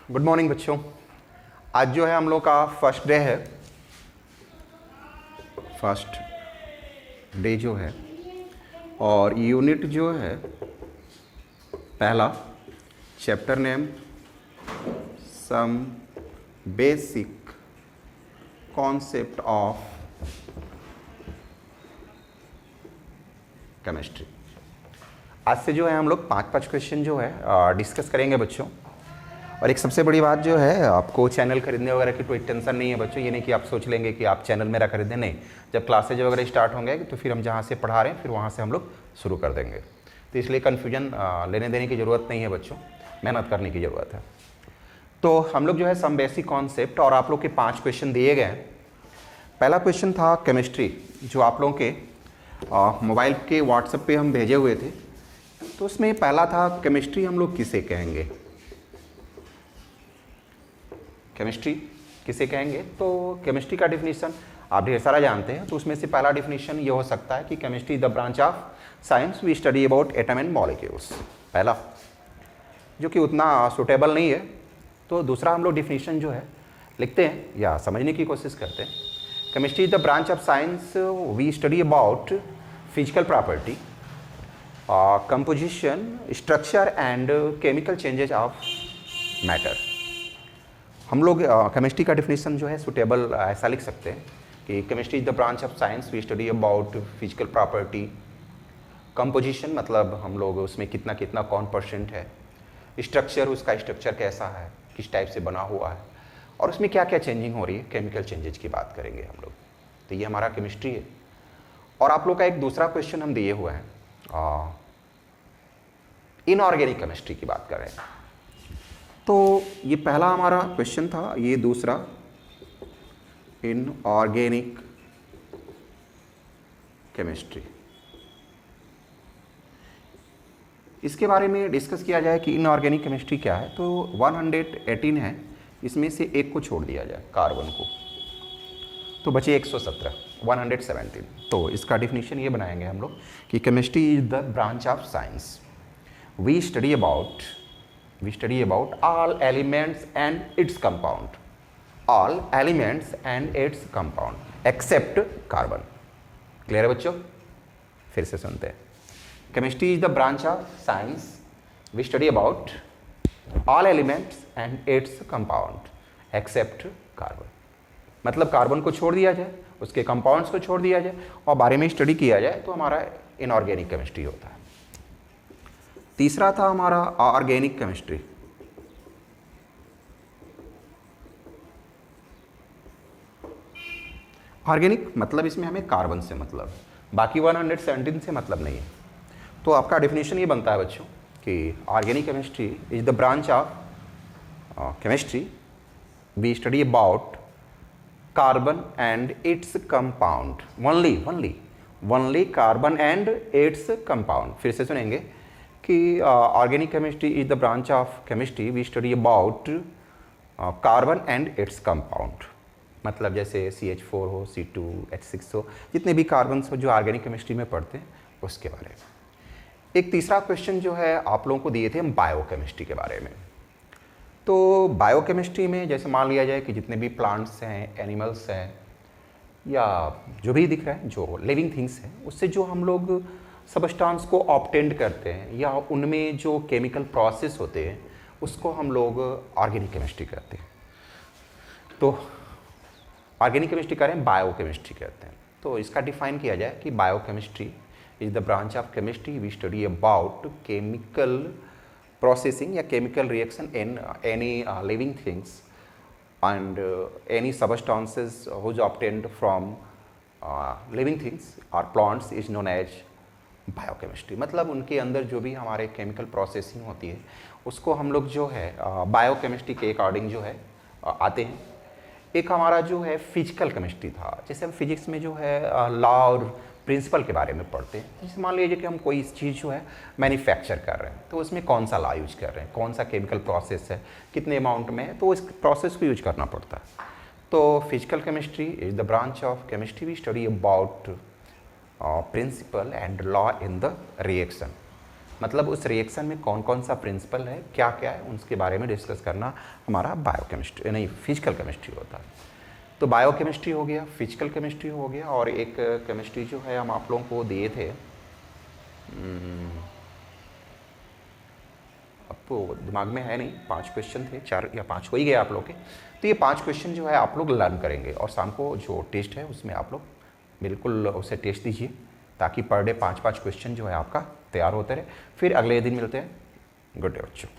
Good morning बच्चों। आज जो है हम लोग का फर्स्ट डे है। फर्स्ट डे जो है और यूनिट जो है पहला, chapter name some basic concept of chemistry. आज से जो है हम लोग पाँच क्वेश्चन जो है डिस्कस करेंगे बच्चों। और एक सबसे बड़ी बात जो है, आपको चैनल खरीदने वगैरह की कोई टेंशन नहीं है बच्चों। ये नहीं कि आप सोच लेंगे कि आप चैनल मेरा खरीदें, नहीं। जब क्लासेज वगैरह स्टार्ट होंगे तो फिर हम जहाँ से पढ़ा रहे हैं फिर वहाँ से हम लोग शुरू कर देंगे। तो इसलिए कन्फ्यूजन लेने देने की ज़रूरत नहीं है बच्चों, मेहनत करने की ज़रूरत है। तो हम लोग जो है सम बेसिक कॉन्सेप्ट, और आप लोग के 5 क्वेश्चन दिए गए हैं। पहला क्वेश्चन था केमिस्ट्री, जो आप लोगों के मोबाइल के व्हाट्सएप पे हम भेजे हुए थे। तो उसमें पहला था केमिस्ट्री हम लोग किसे कहेंगे। केमिस्ट्री किसे कहेंगे, तो केमिस्ट्री का डिफिनीशन आप ढेर सारा जानते हैं। तो उसमें से पहला डिफिनीशन ये हो सकता है कि chemistry is the branch of science we study about atom and molecules, पहला, जो कि उतना सुटेबल नहीं है। तो दूसरा हम लोग डिफिनीशन जो है लिखते हैं या समझने की कोशिश करते हैं। Chemistry is the branch of science we study about physical property, composition, structure and chemical changes of matter. हम लोग केमिस्ट्री का डिफिनीशन जो है सुटेबल ऐसा लिख सकते हैं कि chemistry is the branch of science we study about physical property, composition मतलब हम लोग उसमें कितना कितना कौन परसेंट है, स्ट्रक्चर उसका स्ट्रक्चर कैसा है, किस टाइप से बना हुआ है, और उसमें क्या क्या चेंजिंग हो रही है, केमिकल चेंजेज की बात करेंगे हम लोग। तो ये हमारा केमिस्ट्री है। और आप लोग का एक दूसरा क्वेश्चन हम दिए हुए हैं, इनऑर्गेनिक केमिस्ट्री की बात कर रहे हैं। तो ये पहला हमारा क्वेश्चन था, ये दूसरा इनऑर्गेनिक केमिस्ट्री। इसके बारे में डिस्कस किया जाए कि इनऑर्गेनिक केमिस्ट्री क्या है। तो 118 है, इसमें से एक को छोड़ दिया जाए, कार्बन को, तो बचे 117, 117। तो इसका डिफिनीशन ये बनाएंगे हम लोग कि chemistry is the branch of science we study about all elements and its compound, all elements and its compound except carbon। Clear है बच्चों? फिर से सुनते हैं। Chemistry is the branch of science we study about all elements and its compound except carbon। मतलब carbon को छोड़ दिया जाए, उसके कंपाउंड्स को छोड़ दिया जाए और बारे में स्टडी किया जाए तो हमारा इनऑर्गेनिक केमिस्ट्री होता है। तीसरा था हमारा ऑर्गेनिक केमिस्ट्री। ऑर्गेनिक मतलब इसमें हमें कार्बन से मतलब, बाकी 117 से मतलब नहीं है। तो आपका डेफिनेशन ये बनता है बच्चों कि organic chemistry is the branch of chemistry we study about carbon and its compound, only carbon and its compound. फिर से सुनेंगे कि organic chemistry is the branch of chemistry we study about carbon and its compound. मतलब जैसे CH4 हो, C2, H6 हो, जितने भी कार्बन्स हो जो ऑर्गेनिक केमिस्ट्री में पढ़ते हैं उसके बारे में। एक तीसरा क्वेश्चन जो है आप लोगों को दिए थे हम बायोकेमिस्ट्री के बारे में। तो बायोकेमिस्ट्री में जैसे मान लिया जाए कि जितने भी प्लांट्स हैं, एनिमल्स हैं, या जो भी दिख रहा है, जो लिविंग थिंग्स हैं, उससे जो हम लोग सबस्टांस को ऑब्टेंड करते हैं या उनमें जो केमिकल प्रोसेस होते हैं उसको हम लोग ऑर्गेनिक केमिस्ट्री कहते हैं। तो ऑर्गेनिक केमिस्ट्री करें, बायोकेमिस्ट्री कहते हैं। तो इसका डिफाइन किया जाए कि biochemistry is the branch of chemistry we study about chemical processing या chemical reaction in any living things and any substances whose obtained from living things और plants is known as biochemistry. मतलब उनके अंदर जो भी हमारे केमिकल प्रोसेसिंग होती है उसको हम लोग जो है बायोकेमिस्ट्री के अकॉर्डिंग जो है आते हैं। एक हमारा जो है फिजिकल केमिस्ट्री था, जैसे हम फिजिक्स में जो है लॉ और प्रिंसिपल के बारे में पढ़ते हैं। जैसे मान लीजिए कि हम कोई चीज़ जो है मैन्युफैक्चर कर रहे हैं तो उसमें कौन सा लॉ यूज कर रहे हैं, कौन सा केमिकल प्रोसेस है, कितने अमाउंट में है, तो इस प्रोसेस को यूज करना पड़ता है। तो physical chemistry is the branch of chemistry we study about principle and law in the reaction. मतलब उस रिएक्शन में कौन कौन सा प्रिंसिपल है, क्या क्या है, उसके बारे में डिस्कस करना हमारा बायोकेमिस्ट्री नहीं फिजिकल केमिस्ट्री होता है। तो बायोकेमिस्ट्री हो गया, फिजिकल केमिस्ट्री हो गया, और एक केमिस्ट्री जो है हम आप लोगों को दिए थे, अब तो दिमाग में है नहीं, 5 क्वेश्चन थे, 4 या 5 हो ही गए आप लोग के। तो ये 5 क्वेश्चन जो है आप लोग लर्न करेंगे, और शाम को जो टेस्ट है उसमें आप लोग बिल्कुल उसे टेस्ट दीजिए, ताकि पर डे 5-5 क्वेश्चन जो है आपका तैयार होते रहे। फिर अगले दिन मिलते हैं। गुड डे बच्चों।